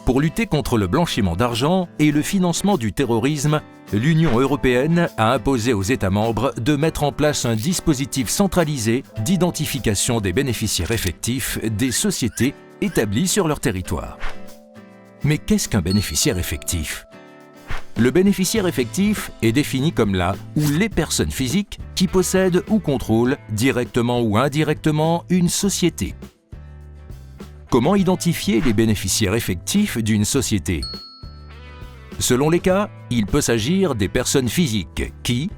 Pour lutter contre le blanchiment d'argent et le financement du terrorisme, l'Union européenne a imposé aux États membres de mettre en place un dispositif centralisé d'identification des bénéficiaires effectifs des sociétés établies sur leur territoire. Mais qu'est-ce qu'un bénéficiaire effectif ? Le bénéficiaire effectif est défini comme la ou les personnes physiques qui possèdent ou contrôlent, directement ou indirectement, une société. Comment identifier les bénéficiaires effectifs d'une société ? Selon les cas, il peut s'agir des personnes physiques qui,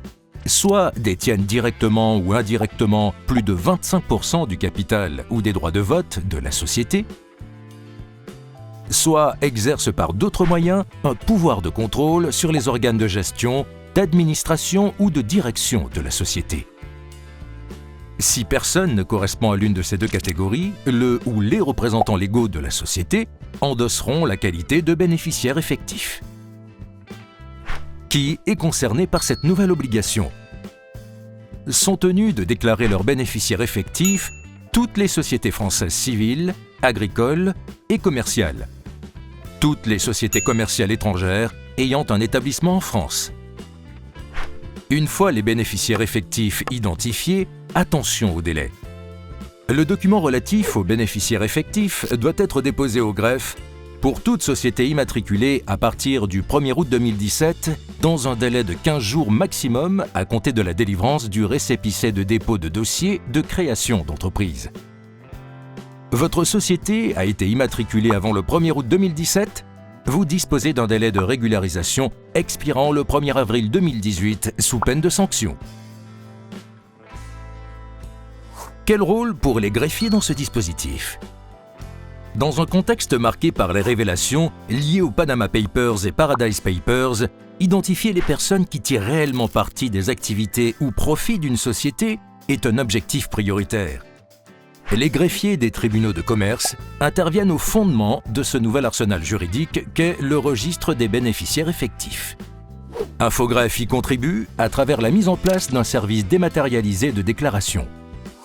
soit détiennent directement ou indirectement plus de 25% du capital ou des droits de vote de la société, soit exercent par d'autres moyens un pouvoir de contrôle sur les organes de gestion, d'administration ou de direction de la société. Si personne ne correspond à l'une de ces deux catégories, le ou les représentants légaux de la société endosseront la qualité de bénéficiaire effectif. Qui est concerné par cette nouvelle obligation ? Sont tenus de déclarer leurs bénéficiaires effectifs toutes les sociétés françaises civiles, agricoles et commerciales. Toutes les sociétés commerciales étrangères ayant un établissement en France. Une fois les bénéficiaires effectifs identifiés, attention au délai. Le document relatif aux bénéficiaires effectifs doit être déposé au greffe pour toute société immatriculée à partir du 1er août 2017 dans un délai de 15 jours maximum à compter de la délivrance du récépissé de dépôt de dossier de création d'entreprise. Votre société a été immatriculée avant le 1er août 2017 ? Vous disposez d'un délai de régularisation expirant le 1er avril 2018 sous peine de sanction. Quel rôle pour les greffiers dans ce dispositif ? Dans un contexte marqué par les révélations liées aux Panama Papers et Paradise Papers, identifier les personnes qui tirent réellement parti des activités ou profits d'une société est un objectif prioritaire. Les greffiers des tribunaux de commerce interviennent au fondement de ce nouvel arsenal juridique qu'est le registre des bénéficiaires effectifs. Infogreffe y contribue à travers la mise en place d'un service dématérialisé de déclaration.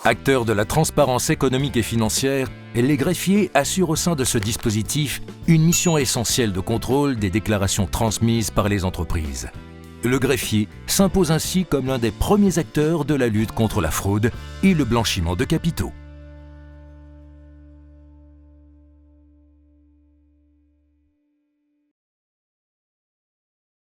Acteurs de la transparence économique et financière, les greffiers assurent au sein de ce dispositif une mission essentielle de contrôle des déclarations transmises par les entreprises. Le greffier s'impose ainsi comme l'un des premiers acteurs de la lutte contre la fraude et le blanchiment de capitaux.